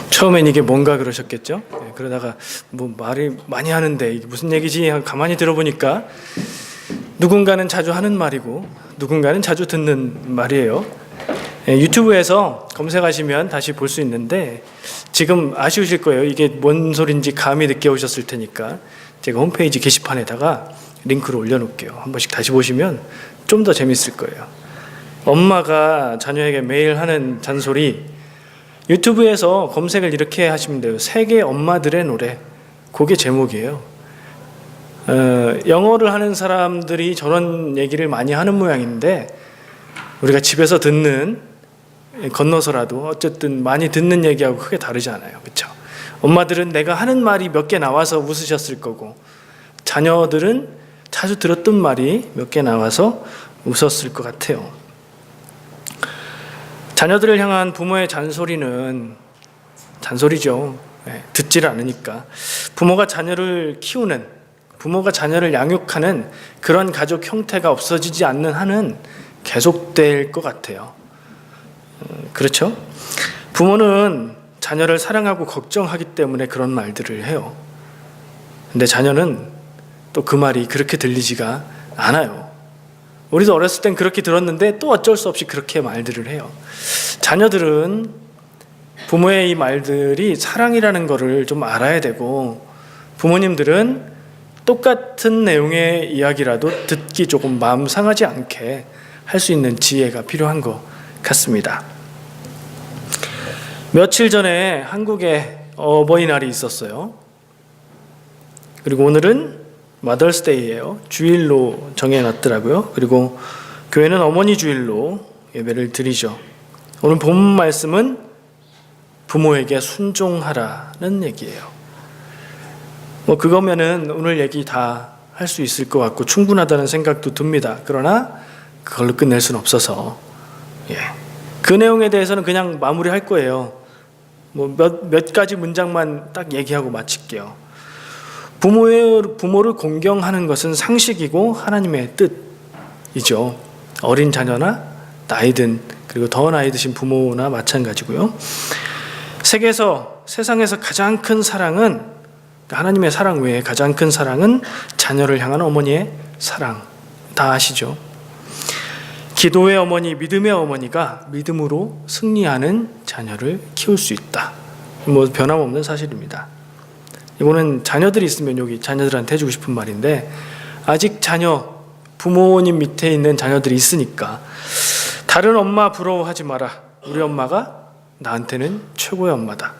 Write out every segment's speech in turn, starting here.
처음엔 이게 뭔가 그러셨겠죠? 그러다가 뭐 말을 많이 하는데 이게 무슨 얘기지? 가만히 들어보니까 누군가는 자주 하는 말이고 누군가는 자주 듣는 말이에요. 유튜브에서 검색하시면 다시 볼 수 있는데 지금 아쉬우실 거예요. 이게 뭔 소린지 감이 늦게 오셨을 테니까 제가 홈페이지 게시판에다가 링크를 올려놓을게요. 한 번씩 다시 보시면 좀 더 재밌을 거예요. 엄마가 자녀에게 매일 하는 잔소리, 유튜브에서 검색을 이렇게 하시면 돼요. 세계 엄마들의 노래. 그게 제목이에요. 영어를 하는 사람들이 저런 얘기를 많이 하는 모양인데 우리가 집에서 듣는, 건너서라도 어쨌든 많이 듣는 얘기하고 크게 다르지 않아요. 그렇죠? 엄마들은 내가 하는 말이 몇 개 나와서 웃으셨을 거고 자녀들은 자주 들었던 말이 몇 개 나와서 웃었을 것 같아요. 자녀들을 향한 부모의 잔소리는 잔소리죠. 듣지를 않으니까. 부모가 자녀를 키우는, 부모가 자녀를 양육하는 그런 가족 형태가 없어지지 않는 한은 계속될 것 같아요. 그렇죠? 부모는 자녀를 사랑하고 걱정하기 때문에 그런 말들을 해요. 근데 자녀는 또 그 말이 그렇게 들리지가 않아요. 우리도 어렸을 땐 그렇게 들었는데 또 어쩔 수 없이 그렇게 말들을 해요. 자녀들은 부모의 이 말들이 사랑이라는 거를 좀 알아야 되고 부모님들은 똑같은 내용의 이야기라도 듣기 조금 마음 상하지 않게 할 수 있는 지혜가 필요한 것 같습니다. 며칠 전에 한국에 어버이날이 있었어요. 그리고 오늘은 마더스데이예요. 주일로 정해놨더라고요. 그리고 교회는 어머니 주일로 예배를 드리죠. 오늘 본 말씀은 부모에게 순종하라는 얘기예요. 뭐 그거면은 오늘 얘기 다 할 수 있을 것 같고 충분하다는 생각도 듭니다. 그러나 그걸로 끝낼 수는 없어서 그 내용에 대해서는 그냥 마무리할 거예요. 뭐 몇 가지 문장만 딱 얘기하고 마칠게요. 부모를 공경하는 것은 상식이고 하나님의 뜻이죠. 어린 자녀나 나이 든 그리고 더 나이 드신 부모나 마찬가지고요. 세상에서 가장 큰 사랑은 하나님의 사랑 외에 가장 큰 사랑은 자녀를 향한 어머니의 사랑. 다 아시죠? 기도의 어머니, 믿음의 어머니가 믿음으로 승리하는 자녀를 키울 수 있다. 뭐 변함없는 사실입니다. 이거는 자녀들이 있으면 여기 자녀들한테 해주고 싶은 말인데 아직 부모님 밑에 있는 자녀들이 있으니까 다른 엄마 부러워하지 마라. 우리 엄마가 나한테는 최고의 엄마다.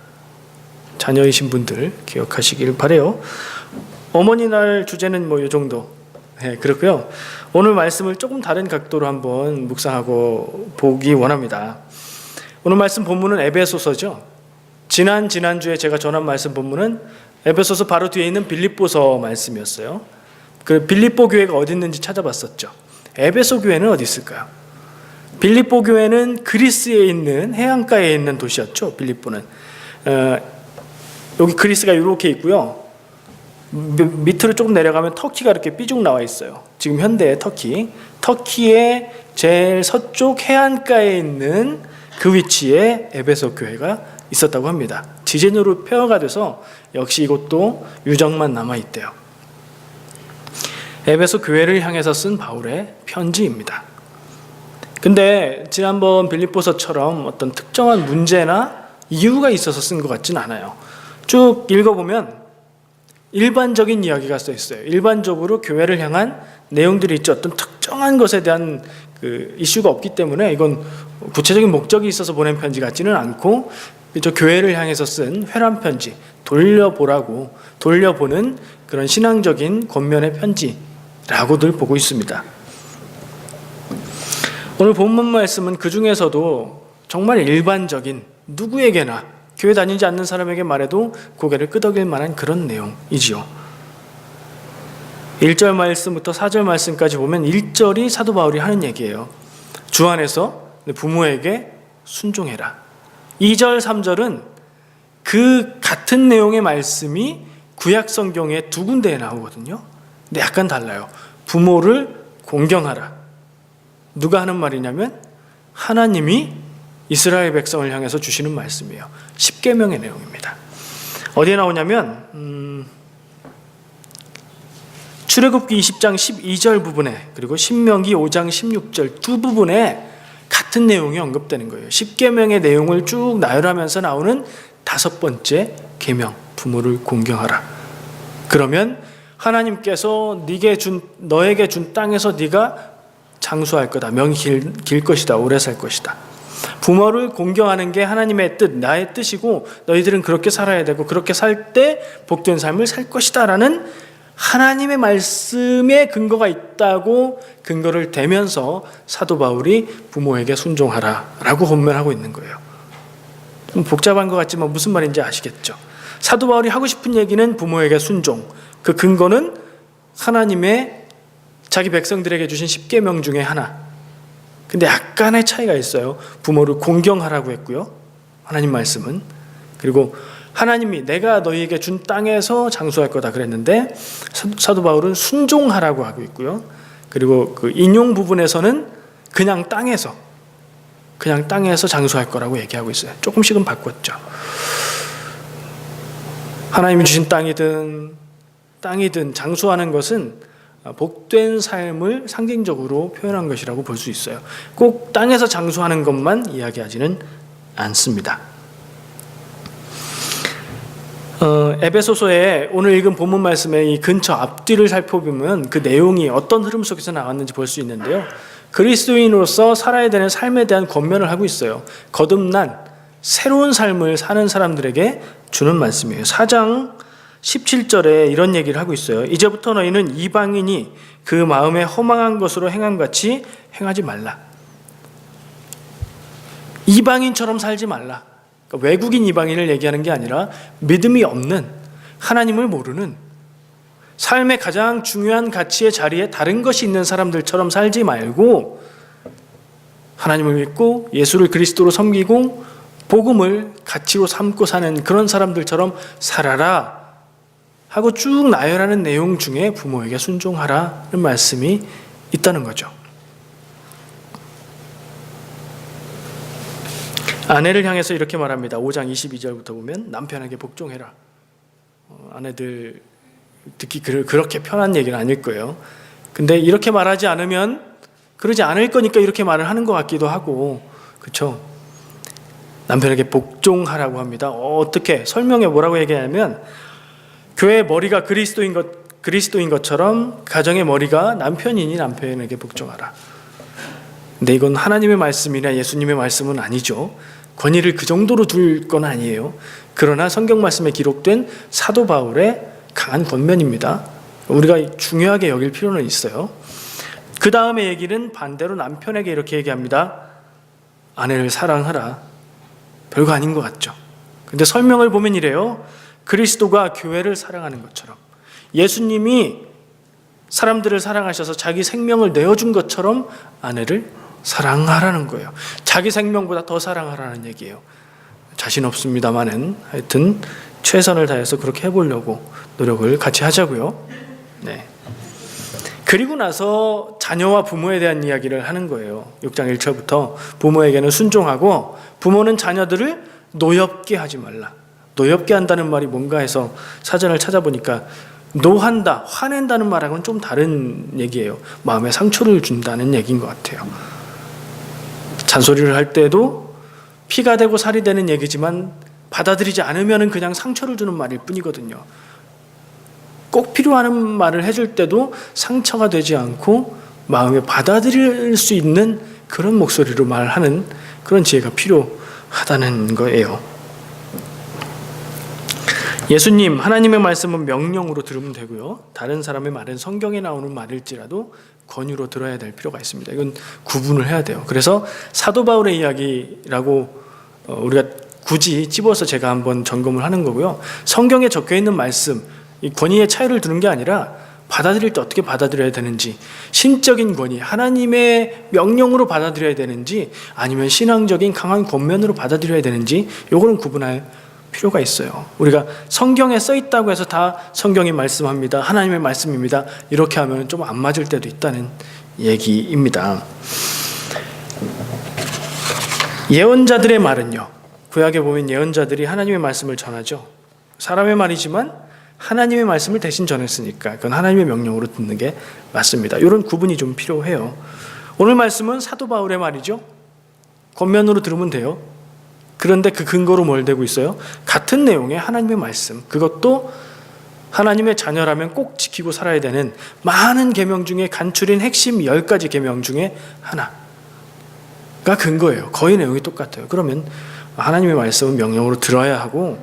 자녀이신 분들 기억하시길 바라요. 어머니날 주제는 뭐 이 정도. 그렇고요. 오늘 말씀을 조금 다른 각도로 한번 묵상하고 보기 원합니다. 오늘 말씀 본문은 에베소서죠. 지난주에 제가 전한 말씀 본문은 에베소서 바로 뒤에 있는 빌립보서 말씀이었어요. 그 빌립보 교회가 어디 있는지 찾아봤었죠. 에베소 교회는 어디 있을까요? 빌립보 교회는 그리스에 있는 해안가에 있는 도시였죠. 빌립보는 여기 그리스가 이렇게 있고요. 밑으로 조금 내려가면 터키가 이렇게 삐죽 나와 있어요. 지금 현대의 터키의 제일 서쪽 해안가에 있는 그 위치에 에베소 교회가 있었다고 합니다. 지진으로 폐허가 돼서 역시 이것도 유적만 남아있대요. 에베소 교회를 향해서 쓴 바울의 편지입니다. 근데 지난번 빌립보서처럼 어떤 특정한 문제나 이유가 있어서 쓴 것 같진 않아요. 쭉 읽어보면 일반적인 이야기가 써 있어요. 일반적으로 교회를 향한 내용들이 있죠. 어떤 특정한 것에 대한 그 이슈가 없기 때문에 이건 구체적인 목적이 있어서 보낸 편지 같지는 않고 저 교회를 향해서 쓴 회람 편지, 돌려보는 그런 신앙적인 권면의 편지라고들 보고 있습니다. 오늘 본문 말씀은 그 중에서도 정말 일반적인 누구에게나 교회 다니지 않는 사람에게 말해도 고개를 끄덕일 만한 그런 내용이지요. 1절 말씀부터 4절 말씀까지 보면 1절이 사도 바울이 하는 얘기예요. 주 안에서 부모에게 순종해라. 2절, 3절은 그 같은 내용의 말씀이 구약 성경에 두 군데에 나오거든요. 근데 약간 달라요. 부모를 공경하라. 누가 하는 말이냐면 하나님이 이스라엘 백성을 향해서 주시는 말씀이에요. 십계명의 내용입니다. 어디에 나오냐면 출애굽기 20장 12절 부분에 그리고 신명기 5장 16절 두 부분에 같은 내용이 언급되는 거예요. 십계명의 내용을 쭉 나열하면서 나오는 다섯 번째 계명, 부모를 공경하라. 그러면 하나님께서 너에게 준 땅에서 네가 장수할 거다. 명이 길 것이다. 오래 살 것이다. 부모를 공경하는 게 하나님의 뜻, 나의 뜻이고 너희들은 그렇게 살아야 되고 그렇게 살 때 복된 삶을 살 것이다 라는 하나님의 말씀에 근거가 있다고 근거를 대면서 사도 바울이 부모에게 순종하라 라고 권면하고 있는 거예요. 좀 복잡한 것 같지만 무슨 말인지 아시겠죠? 사도 바울이 하고 싶은 얘기는 부모에게 순종, 그 근거는 하나님의 자기 백성들에게 주신 십계명 중에 하나. 근데 약간의 차이가 있어요. 부모를 공경하라고 했고요. 하나님 말씀은. 그리고 하나님이 내가 너희에게 준 땅에서 장수할 거다 그랬는데 사도 바울은 순종하라고 하고 있고요. 그리고 그 인용 부분에서는 그냥 땅에서 장수할 거라고 얘기하고 있어요. 조금씩은 바꿨죠. 하나님이 주신 땅이든 장수하는 것은 복된 삶을 상징적으로 표현한 것이라고 볼 수 있어요. 꼭 땅에서 장수하는 것만 이야기하지는 않습니다. 에베소서의 오늘 읽은 본문 말씀의 이 근처 앞뒤를 살펴보면 그 내용이 어떤 흐름 속에서 나왔는지 볼 수 있는데요. 그리스도인으로서 살아야 되는 삶에 대한 권면을 하고 있어요. 거듭난 새로운 삶을 사는 사람들에게 주는 말씀이에요. 4장 17절에 이런 얘기를 하고 있어요. 이제부터 너희는 이방인이 그 마음에 허망한 것으로 행함같이 행하지 말라. 이방인처럼 살지 말라. 그러니까 외국인 이방인을 얘기하는 게 아니라 믿음이 없는, 하나님을 모르는, 삶의 가장 중요한 가치의 자리에 다른 것이 있는 사람들처럼 살지 말고 하나님을 믿고 예수를 그리스도로 섬기고 복음을 가치로 삼고 사는 그런 사람들처럼 살아라 하고 쭉 나열하는 내용 중에 부모에게 순종하라는 말씀이 있다는 거죠. 아내를 향해서 이렇게 말합니다. 5장 22절부터 보면 남편에게 복종해라. 아내들 듣기 그렇게 편한 얘기는 아닐 거예요. 근데 이렇게 말하지 않으면 그러지 않을 거니까 이렇게 말을 하는 것 같기도 하고, 그렇죠? 남편에게 복종하라고 합니다. 어떻게 설명해 뭐라고 얘기하냐면 교회의 머리가 그리스도인 것처럼 가정의 머리가 남편이니 남편에게 복종하라. 근데 이건 하나님의 말씀이나 예수님의 말씀은 아니죠. 권위를 그 정도로 둘 건 아니에요. 그러나 성경 말씀에 기록된 사도 바울의 강한 권면입니다. 우리가 중요하게 여길 필요는 있어요. 그 다음에 얘기는 반대로 남편에게 이렇게 얘기합니다. 아내를 사랑하라. 별거 아닌 것 같죠. 근데 설명을 보면 이래요. 그리스도가 교회를 사랑하는 것처럼, 예수님이 사람들을 사랑하셔서 자기 생명을 내어준 것처럼 아내를 사랑하라는 거예요. 자기 생명보다 더 사랑하라는 얘기예요. 자신 없습니다만은 하여튼 최선을 다해서 그렇게 해보려고 노력을 같이 하자고요. 네. 그리고 나서 자녀와 부모에 대한 이야기를 하는 거예요. 6장 1절부터 부모에게는 순종하고 부모는 자녀들을 노엽게 하지 말라. 노엽게 한다는 말이 뭔가 해서 사전을 찾아보니까 노한다, 화낸다는 말하고는 좀 다른 얘기예요. 마음에 상처를 준다는 얘기인 것 같아요. 잔소리를 할 때도 피가 되고 살이 되는 얘기지만 받아들이지 않으면 그냥 상처를 주는 말일 뿐이거든요. 꼭 필요한 말을 해줄 때도 상처가 되지 않고 마음에 받아들일 수 있는 그런 목소리로 말하는 그런 지혜가 필요하다는 거예요. 예수님, 하나님의 말씀은 명령으로 들으면 되고요. 다른 사람의 말은 성경에 나오는 말일지라도 권유로 들어야 될 필요가 있습니다. 이건 구분을 해야 돼요. 그래서 사도 바울의 이야기라고 우리가 굳이 집어서 제가 한번 점검을 하는 거고요. 성경에 적혀 있는 말씀, 이 권위의 차이를 두는 게 아니라 받아들일 때 어떻게 받아들여야 되는지, 신적인 권위, 하나님의 명령으로 받아들여야 되는지 아니면 신앙적인 강한 권면으로 받아들여야 되는지 요거는 구분할 필요가 있어요. 우리가 성경에 써 있다고 해서 다 성경이 말씀합니다, 하나님의 말씀입니다, 이렇게 하면 좀 안 맞을 때도 있다는 얘기입니다. 예언자들의 말은요, 구약에 보면 예언자들이 하나님의 말씀을 전하죠. 사람의 말이지만 하나님의 말씀을 대신 전했으니까 그건 하나님의 명령으로 듣는 게 맞습니다. 이런 구분이 좀 필요해요. 오늘 말씀은 사도 바울의 말이죠. 겉면으로 들으면 돼요. 그런데 그 근거로 뭘 대고 있어요? 같은 내용의 하나님의 말씀, 그것도 하나님의 자녀라면 꼭 지키고 살아야 되는 많은 계명 중에 간추린 핵심 10가지 계명 중에 하나가 근거예요. 거의 내용이 똑같아요. 그러면 하나님의 말씀은 명령으로 들어야 하고,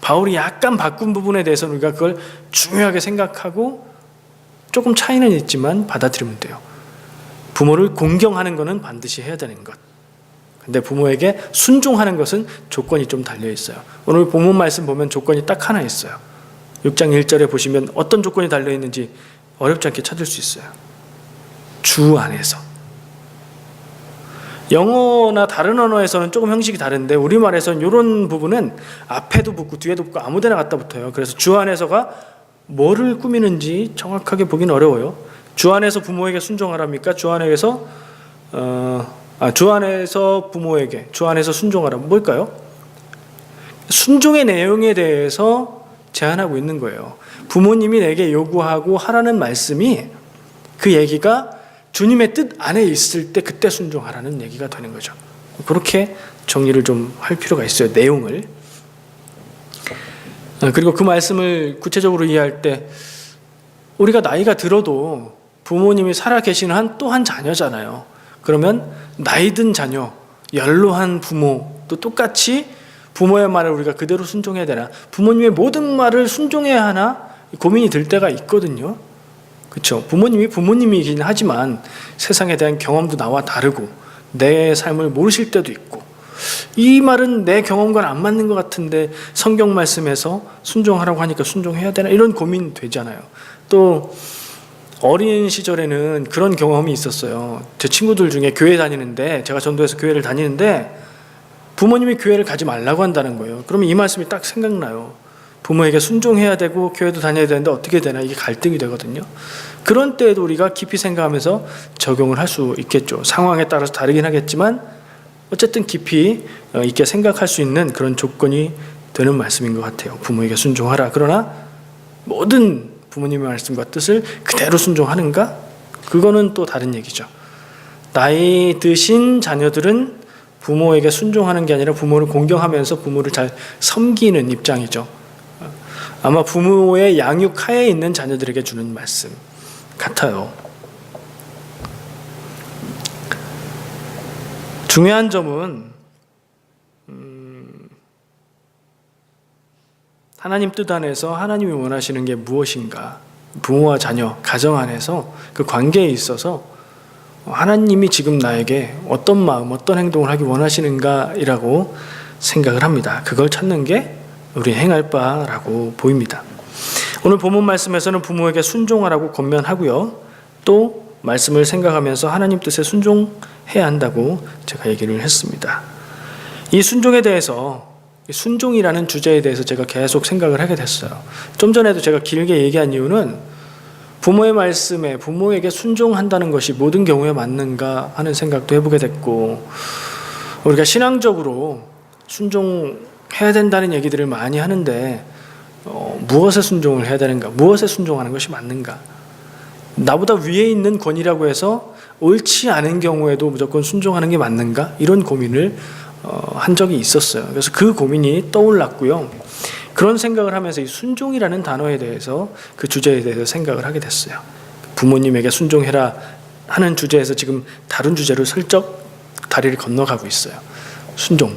바울이 약간 바꾼 부분에 대해서는 우리가 그걸 중요하게 생각하고 조금 차이는 있지만 받아들이면 돼요. 부모를 공경하는 것은 반드시 해야 되는 것. 근데 부모에게 순종하는 것은 조건이 좀 달려 있어요. 오늘 본문 말씀 보면 조건이 딱 하나 있어요. 6장 1절에 보시면 어떤 조건이 달려 있는지 어렵지 않게 찾을 수 있어요. 주 안에서. 영어나 다른 언어에서는 조금 형식이 다른데 우리말에서는 이런 부분은 앞에도 붙고 뒤에도 붙고 아무데나 갖다 붙어요. 그래서 주 안에서가 뭐를 꾸미는지 정확하게 보기는 어려워요. 주 안에서 부모에게 순종하랍니까? 주 안에서 부모에게, 주 안에서 순종하라. 뭘까요? 순종의 내용에 대해서 제안하고 있는 거예요. 부모님이 내게 요구하고 하라는 말씀이, 그 얘기가 주님의 뜻 안에 있을 때 그때 순종하라는 얘기가 되는 거죠. 그렇게 정리를 좀 할 필요가 있어요. 내용을. 그리고 그 말씀을 구체적으로 이해할 때 우리가 나이가 들어도 부모님이 살아계시는 한 또 한 자녀잖아요. 그러면 나이 든 자녀, 연로한 부모도 똑같이 부모의 말을 우리가 그대로 순종해야 되나, 부모님의 모든 말을 순종해야 하나 고민이 들 때가 있거든요. 그렇죠. 부모님이 부모님이긴 하지만 세상에 대한 경험도 나와 다르고 내 삶을 모르실 때도 있고, 이 말은 내 경험과는 안 맞는 것 같은데 성경 말씀에서 순종하라고 하니까 순종해야 되나, 이런 고민 되잖아요. 또 어린 시절에는 그런 경험이 있었어요. 제 친구들 중에 교회 다니는데, 제가 전도해서 교회를 다니는데 부모님이 교회를 가지 말라고 한다는 거예요. 그러면 이 말씀이 딱 생각나요. 부모에게 순종해야 되고 교회도 다녀야 되는데 어떻게 되나, 이게 갈등이 되거든요. 그런 때에도 우리가 깊이 생각하면서 적용을 할 수 있겠죠. 상황에 따라서 다르긴 하겠지만 어쨌든 깊이 있게 생각할 수 있는 그런 조건이 되는 말씀인 것 같아요. 부모에게 순종하라. 그러나 모든 부모님의 말씀과 뜻을 그대로 순종하는가? 그거는 또 다른 얘기죠. 나이 드신 자녀들은 부모에게 순종하는 게 아니라 부모를 공경하면서 부모를 잘 섬기는 입장이죠. 아마 부모의 양육 하에 있는 자녀들에게 주는 말씀 같아요. 중요한 점은 하나님 뜻 안에서 하나님이 원하시는 게 무엇인가, 부모와 자녀, 가정 안에서 그 관계에 있어서 하나님이 지금 나에게 어떤 마음, 어떤 행동을 하기 원하시는가이라고 생각을 합니다. 그걸 찾는 게 우리 행할 바라고 보입니다. 오늘 본문 말씀에서는 부모에게 순종하라고 권면하고요. 또 말씀을 생각하면서 하나님 뜻에 순종해야 한다고 제가 얘기를 했습니다. 이 순종에 대해서 순종이라는 주제에 대해서 제가 계속 생각을 하게 됐어요. 좀 전에도 제가 길게 얘기한 이유는 부모의 말씀에 부모에게 순종한다는 것이 모든 경우에 맞는가 하는 생각도 해보게 됐고, 우리가 신앙적으로 순종해야 된다는 얘기들을 많이 하는데 무엇에 순종을 해야 되는가? 무엇에 순종하는 것이 맞는가? 나보다 위에 있는 권위라고 해서 옳지 않은 경우에도 무조건 순종하는 게 맞는가? 이런 고민을 한 적이 있었어요. 그래서 그 고민이 떠올랐고요. 그런 생각을 하면서 이 순종이라는 단어에 대해서, 그 주제에 대해서 생각을 하게 됐어요. 부모님에게 순종해라 하는 주제에서 지금 다른 주제로 슬쩍 다리를 건너가고 있어요. 순종.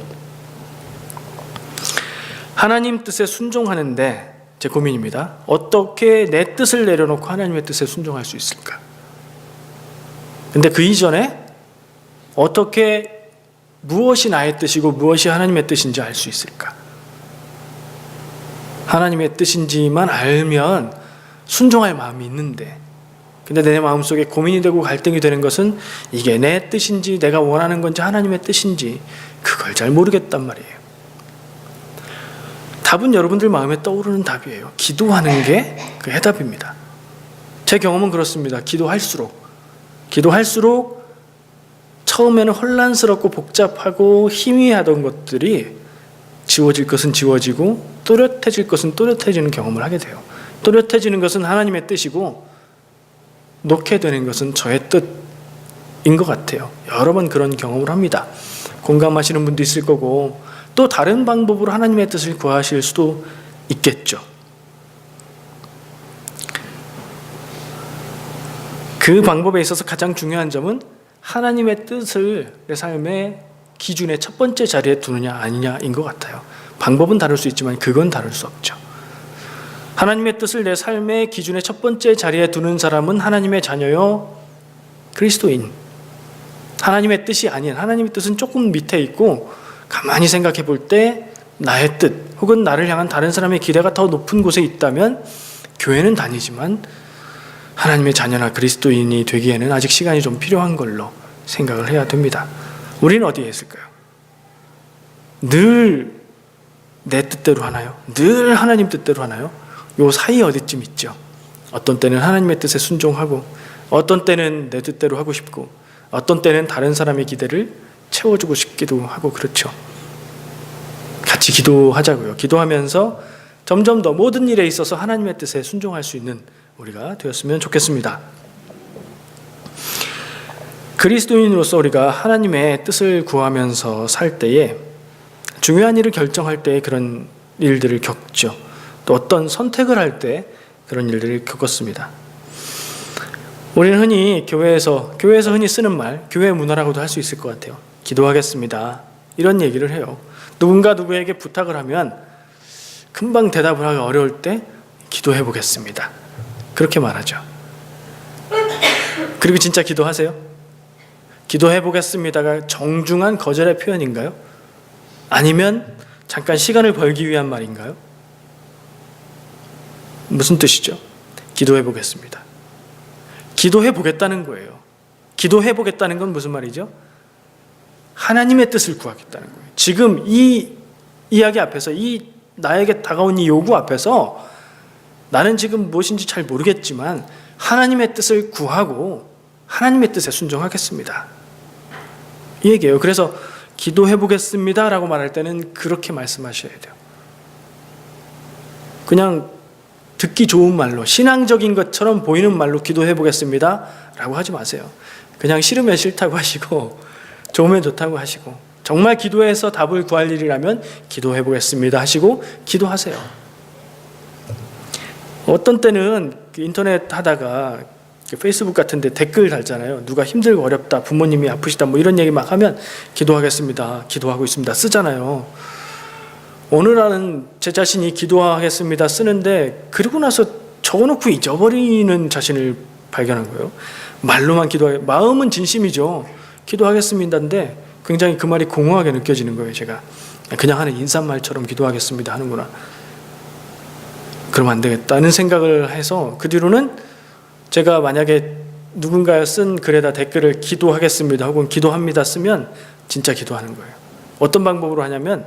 하나님 뜻에 순종하는데 제 고민입니다. 어떻게 내 뜻을 내려놓고 하나님의 뜻에 순종할 수 있을까? 근데 그 이전에 어떻게 무엇이 나의 뜻이고 무엇이 하나님의 뜻인지 알 수 있을까? 하나님의 뜻인지만 알면 순종할 마음이 있는데, 근데 내 마음속에 고민이 되고 갈등이 되는 것은 이게 내 뜻인지 내가 원하는 건지 하나님의 뜻인지 그걸 잘 모르겠단 말이에요. 답은 여러분들 마음에 떠오르는 답이에요. 기도하는 게 그 해답입니다. 제 경험은 그렇습니다. 기도할수록 처음에는 혼란스럽고 복잡하고 희미하던 것들이 지워질 것은 지워지고 또렷해질 것은 또렷해지는 경험을 하게 돼요. 또렷해지는 것은 하나님의 뜻이고 놓게 되는 것은 저의 뜻인 것 같아요. 여러 번 그런 경험을 합니다. 공감하시는 분도 있을 거고 또 다른 방법으로 하나님의 뜻을 구하실 수도 있겠죠. 그 방법에 있어서 가장 중요한 점은 하나님의 뜻을 내 삶의 기준의 첫 번째 자리에 두느냐 아니냐인 것 같아요. 방법은 다를 수 있지만 그건 다를 수 없죠. 하나님의 뜻을 내 삶의 기준의 첫 번째 자리에 두는 사람은 하나님의 자녀요 그리스도인. 하나님의 뜻이 아닌, 하나님의 뜻은 조금 밑에 있고 가만히 생각해 볼 때 나의 뜻 혹은 나를 향한 다른 사람의 기대가 더 높은 곳에 있다면 교회는 다니지만 하나님의 자녀나 그리스도인이 되기에는 아직 시간이 좀 필요한 걸로 생각을 해야 됩니다. 우리는 어디에 있을까요? 늘 내 뜻대로 하나요? 늘 하나님 뜻대로 하나요? 요 사이 어디쯤 있죠. 어떤 때는 하나님의 뜻에 순종하고 어떤 때는 내 뜻대로 하고 싶고 어떤 때는 다른 사람의 기대를 채워주고 싶기도 하고 그렇죠. 같이 기도하자고요. 기도하면서 점점 더 모든 일에 있어서 하나님의 뜻에 순종할 수 있는 우리가 되었으면 좋겠습니다. 그리스도인으로서 우리가 하나님의 뜻을 구하면서 살 때에 중요한 일을 결정할 때 그런 일들을 겪죠. 또 어떤 선택을 할 때 그런 일들을 겪었습니다. 우리는 흔히 교회에서 흔히 쓰는 말, 교회 문화라고도 할 수 있을 것 같아요. 기도하겠습니다. 이런 얘기를 해요. 누군가 누구에게 부탁을 하면 금방 대답을 하기 어려울 때 기도해 보겠습니다. 그렇게 말하죠. 그리고 진짜 기도하세요? 기도해 보겠습니다가 정중한 거절의 표현인가요? 아니면 잠깐 시간을 벌기 위한 말인가요? 무슨 뜻이죠? 기도해 보겠습니다. 기도해 보겠다는 거예요. 기도해 보겠다는 건 무슨 말이죠? 하나님의 뜻을 구하겠다는 거예요. 지금 이 이야기 앞에서, 이 나에게 다가온 이 요구 앞에서 나는 지금 무엇인지 잘 모르겠지만 하나님의 뜻을 구하고 하나님의 뜻에 순종하겠습니다. 이 얘기예요. 그래서 기도해 보겠습니다 라고 말할 때는 그렇게 말씀하셔야 돼요. 그냥 듣기 좋은 말로, 신앙적인 것처럼 보이는 말로 기도해 보겠습니다 라고 하지 마세요. 그냥 싫으면 싫다고 하시고 좋으면 좋다고 하시고, 정말 기도해서 답을 구할 일이라면 기도해 보겠습니다 하시고 기도하세요. 어떤 때는 인터넷 하다가 페이스북 같은 데 댓글 달잖아요. 누가 힘들고 어렵다, 부모님이 아프시다 뭐 이런 얘기 막 하면 기도하겠습니다, 기도하고 있습니다 쓰잖아요. 어느 날은 제 자신이 기도하겠습니다 쓰는데 그러고 나서 적어놓고 잊어버리는 자신을 발견한 거예요. 말로만 마음은 진심이죠. 기도하겠습니다인데 굉장히 그 말이 공허하게 느껴지는 거예요. 제가 그냥 하는 인사말처럼 기도하겠습니다 하는구나. 그러면 안 되겠다는 생각을 해서 그 뒤로는 제가 만약에 누군가 쓴 글에다 댓글을 기도하겠습니다 혹은 기도합니다 쓰면 진짜 기도하는 거예요. 어떤 방법으로 하냐면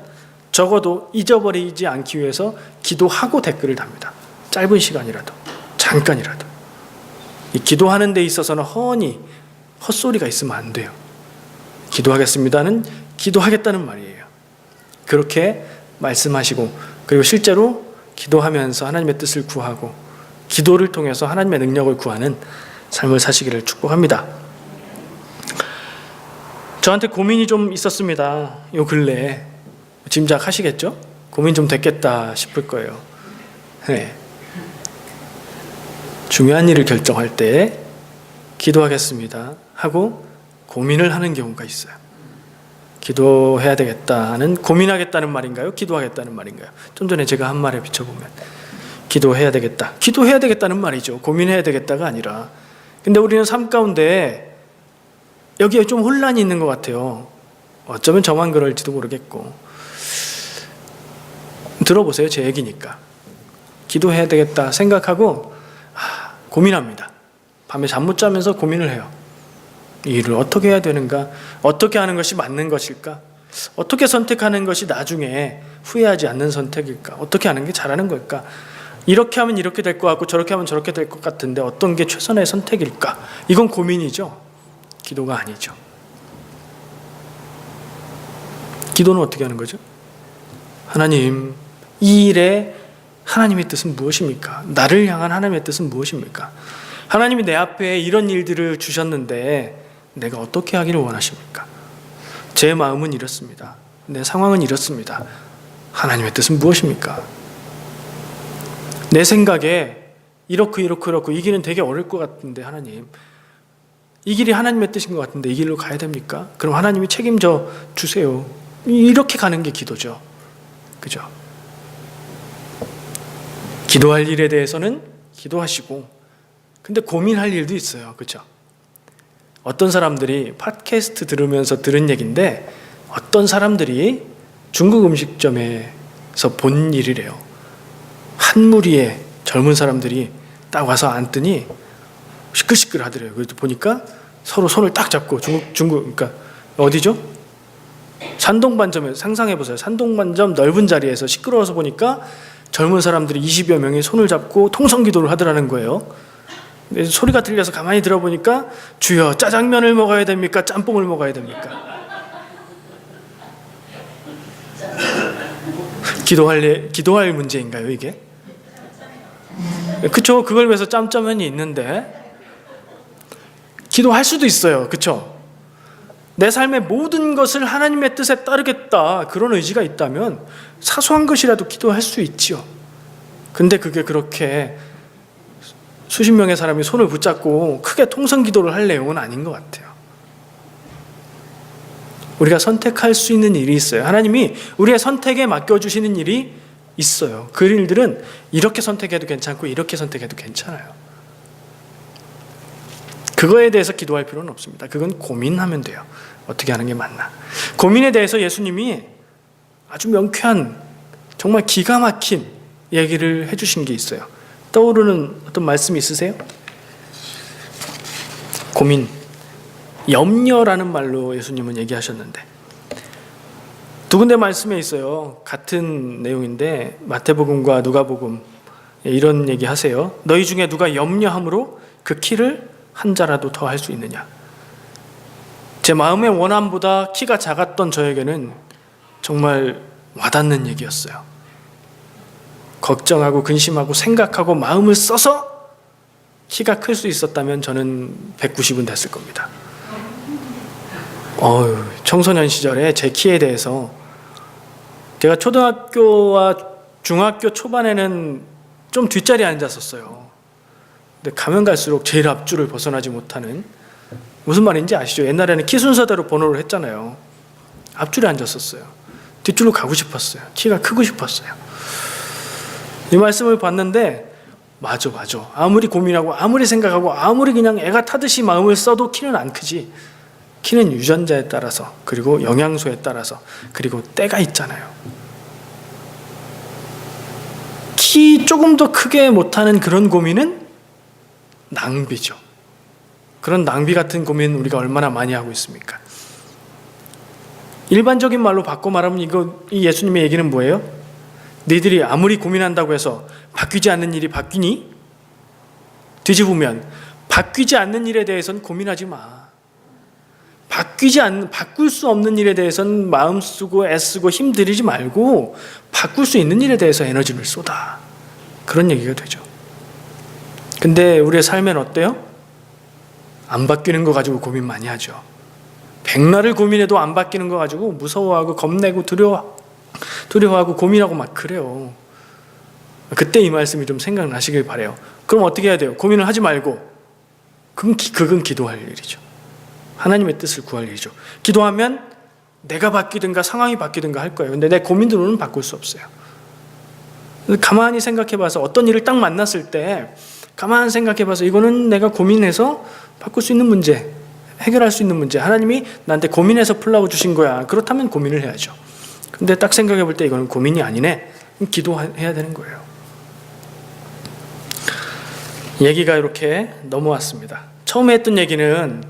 적어도 잊어버리지 않기 위해서 기도하고 댓글을 답니다. 짧은 시간이라도, 잠깐이라도. 이 기도하는 데 있어서는 허언이, 헛소리가 있으면 안 돼요. 기도하겠습니다는 기도하겠다는 말이에요. 그렇게 말씀하시고, 그리고 실제로 기도하면서 하나님의 뜻을 구하고 기도를 통해서 하나님의 능력을 구하는 삶을 사시기를 축복합니다. 저한테 고민이 좀 있었습니다. 요 근래에. 짐작하시겠죠? 고민 좀 됐겠다 싶을 거예요. 네. 중요한 일을 결정할 때 기도하겠습니다 하고 고민을 하는 경우가 있어요. 기도해야 되겠다는, 고민하겠다는 말인가요? 기도하겠다는 말인가요? 좀 전에 제가 한 말에 비춰보면 기도해야 되겠다, 기도해야 되겠다는 말이죠. 고민해야 되겠다가 아니라. 근데 우리는 삶 가운데 여기에 좀 혼란이 있는 것 같아요. 어쩌면 저만 그럴지도 모르겠고. 들어보세요. 제 얘기니까. 기도해야 되겠다 생각하고 고민합니다. 밤에 잠 못 자면서 고민을 해요. 이 일을 어떻게 해야 되는가? 어떻게 하는 것이 맞는 것일까? 어떻게 선택하는 것이 나중에 후회하지 않는 선택일까? 어떻게 하는 게 잘하는 걸까? 이렇게 하면 이렇게 될 것 같고 저렇게 하면 저렇게 될 것 같은데 어떤 게 최선의 선택일까? 이건 고민이죠. 기도가 아니죠. 기도는 어떻게 하는 거죠? 하나님, 이 일에 하나님의 뜻은 무엇입니까? 나를 향한 하나님의 뜻은 무엇입니까? 하나님이 내 앞에 이런 일들을 주셨는데 내가 어떻게 하기를 원하십니까? 제 마음은 이렇습니다. 내 상황은 이렇습니다. 하나님의 뜻은 무엇입니까? 내 생각에 이렇고 이 길은 되게 어려울 것 같은데 하나님, 이 길이 하나님의 뜻인 것 같은데 이 길로 가야 됩니까? 그럼 하나님이 책임져 주세요. 이렇게 가는 게 기도죠. 그죠? 기도할 일에 대해서는 기도하시고, 근데 고민할 일도 있어요. 그죠? 어떤 사람들이 팟캐스트 들으면서 들은 얘기인데, 어떤 사람들이 중국 음식점에서 본 일이래요. 한 무리의 젊은 사람들이 딱 와서 앉더니 시끌시끌 하더래요. 그래도 보니까 서로 손을 딱 잡고 중국, 그러니까 어디죠? 산동반점에서, 상상해보세요. 산동반점 넓은 자리에서 시끄러워서 보니까 젊은 사람들이 20여 명이 손을 잡고 통성기도를 하더라는 거예요. 소리가 들려서 가만히 들어보니까 주여 짜장면을 먹어야 됩니까? 짬뽕을 먹어야 됩니까? 기도할 문제인가요 이게? 그쵸? 그걸 위해서 짬짜면이 있는데 기도할 수도 있어요. 그쵸? 내 삶의 모든 것을 하나님의 뜻에 따르겠다, 그런 의지가 있다면 사소한 것이라도 기도할 수 있지요. 근데 그게 그렇게 수십 명의 사람이 손을 붙잡고 크게 통성기도를 할 내용은 아닌 것 같아요. 우리가 선택할 수 있는 일이 있어요. 하나님이 우리의 선택에 맡겨주시는 일이 있어요. 그 일들은 이렇게 선택해도 괜찮고 이렇게 선택해도 괜찮아요. 그거에 대해서 기도할 필요는 없습니다. 그건 고민하면 돼요. 어떻게 하는 게 맞나. 고민에 대해서 예수님이 아주 명쾌한, 정말 기가 막힌 얘기를 해주신 게 있어요. 떠오르는 어떤 말씀이 있으세요? 고민, 염려라는 말로 예수님은 얘기하셨는데, 두 군데 말씀에 있어요. 같은 내용인데 마태복음과 누가복음 이런 얘기 하세요. 너희 중에 누가 염려함으로 그 키를 한 자라도 더 할 수 있느냐. 제 마음의 원함보다 키가 작았던 저에게는 정말 와닿는 얘기였어요. 걱정하고 근심하고 생각하고 마음을 써서 키가 클 수 있었다면 저는 190은 됐을 겁니다. 청소년 시절에 제 키에 대해서, 제가 초등학교와 중학교 초반에는 좀 뒷자리에 앉았었어요. 근데 가면 갈수록 제일 앞줄을 벗어나지 못하는, 무슨 말인지 아시죠? 옛날에는 키 순서대로 번호를 했잖아요. 앞줄에 앉았었어요. 뒷줄로 가고 싶었어요. 키가 크고 싶었어요. 이 말씀을 봤는데 맞아. 아무리 고민하고 아무리 생각하고 아무리 그냥 애가 타듯이 마음을 써도 키는 안 크지. 키는 유전자에 따라서, 그리고 영양소에 따라서, 그리고 때가 있잖아요. 키 조금 더 크게 못하는 그런 고민은 낭비죠. 그런 낭비 같은 고민 우리가 얼마나 많이 하고 있습니까? 일반적인 말로 바꿔 말하면 이 예수님의 얘기는 뭐예요? 너희들이 아무리 고민한다고 해서 바뀌지 않는 일이 바뀌니? 뒤집으면 바뀌지 않는 일에 대해서는 고민하지 마. 바꿀 수 없는 일에 대해서는 마음 쓰고 애쓰고 힘들이지 말고 바꿀 수 있는 일에 대해서 에너지를 쏟아. 그런 얘기가 되죠. 근데 우리의 삶엔 어때요? 안 바뀌는 거 가지고 고민 많이 하죠. 백날을 고민해도 안 바뀌는 거 가지고 무서워하고 겁내고 두려워하고 고민하고 막 그래요. 그때 이 말씀이 좀 생각나시길 바라요. 그럼 어떻게 해야 돼요? 고민을 하지 말고 그건 기도할 일이죠. 하나님의 뜻을 구할 일이죠. 기도하면 내가 바뀌든가 상황이 바뀌든가 할 거예요. 근데 내 고민으로는 바꿀 수 없어요. 가만히 생각해봐서 어떤 일을 딱 만났을 때 가만히 생각해봐서 이거는 내가 고민해서 바꿀 수 있는 문제, 해결할 수 있는 문제, 하나님이 나한테 고민해서 풀라고 주신 거야. 그렇다면 고민을 해야죠. 근데 딱 생각해볼 때 이거는 고민이 아니네. 기도해야 되는 거예요. 얘기가 이렇게 넘어왔습니다. 처음에 했던 얘기는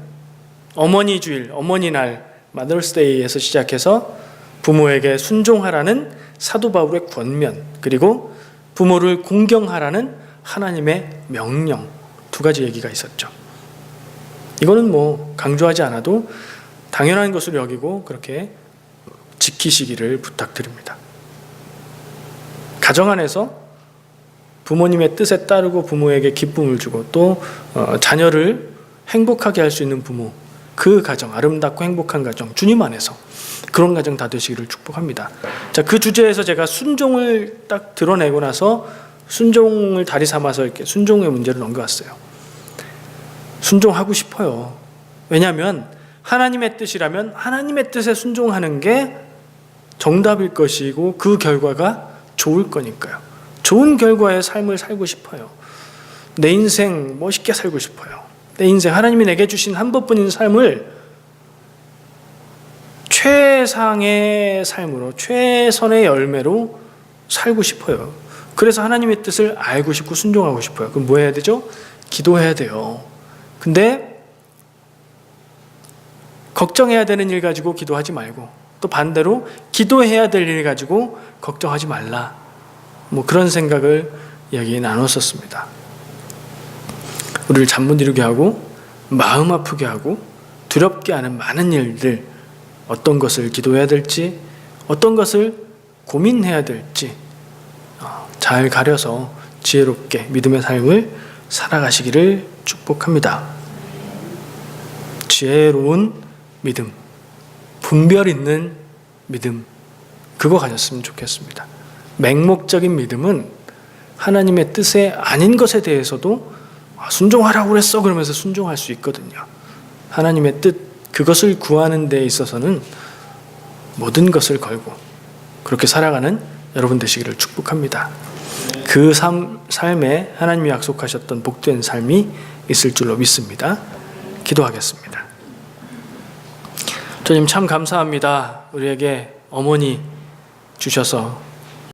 어머니 주일, 어머니 날, 마더스데이에서 시작해서 부모에게 순종하라는 사도 바울의 권면, 그리고 부모를 공경하라는 하나님의 명령, 두 가지 얘기가 있었죠. 이거는 뭐 강조하지 않아도 당연한 것으로 여기고 그렇게 지키시기를 부탁드립니다. 가정 안에서 부모님의 뜻에 따르고 부모에게 기쁨을 주고 또 자녀를 행복하게 할 수 있는 부모, 그 가정, 아름답고 행복한 가정, 주님 안에서 그런 가정 다 되시기를 축복합니다. 자, 그 주제에서 제가 순종을 딱 드러내고 나서 순종을 다리 삼아서 이렇게 순종의 문제를 넘겨왔어요. 순종하고 싶어요. 왜냐하면 하나님의 뜻이라면 하나님의 뜻에 순종하는 게 정답일 것이고 그 결과가 좋을 거니까요. 좋은 결과의 삶을 살고 싶어요. 내 인생 멋있게 살고 싶어요. 내 인생 하나님이 내게 주신 한 번뿐인 삶을 최상의 삶으로 최선의 열매로 살고 싶어요. 그래서 하나님의 뜻을 알고 싶고 순종하고 싶어요. 그럼 뭐 해야 되죠? 기도해야 돼요. 근데 걱정해야 되는 일 가지고 기도하지 말고 또 반대로 기도해야 될 일 가지고 걱정하지 말라. 뭐 그런 생각을 여기 나눴었습니다. 우리를 잠 못 이루게 하고 마음 아프게 하고 두렵게 하는 많은 일들, 어떤 것을 기도해야 될지 어떤 것을 고민해야 될지 잘 가려서 지혜롭게 믿음의 삶을 살아가시기를 축복합니다. 지혜로운 믿음, 분별 있는 믿음, 그거 가졌으면 좋겠습니다. 맹목적인 믿음은 하나님의 뜻에 아닌 것에 대해서도 순종하라고 그랬어 그러면서 순종할 수 있거든요. 하나님의 뜻, 그것을 구하는 데 있어서는 모든 것을 걸고 그렇게 살아가는 여러분 되시기를 축복합니다. 그 삶에 하나님이 약속하셨던 복된 삶이 있을 줄로 믿습니다. 기도하겠습니다. 주님 참 감사합니다. 우리에게 어머니 주셔서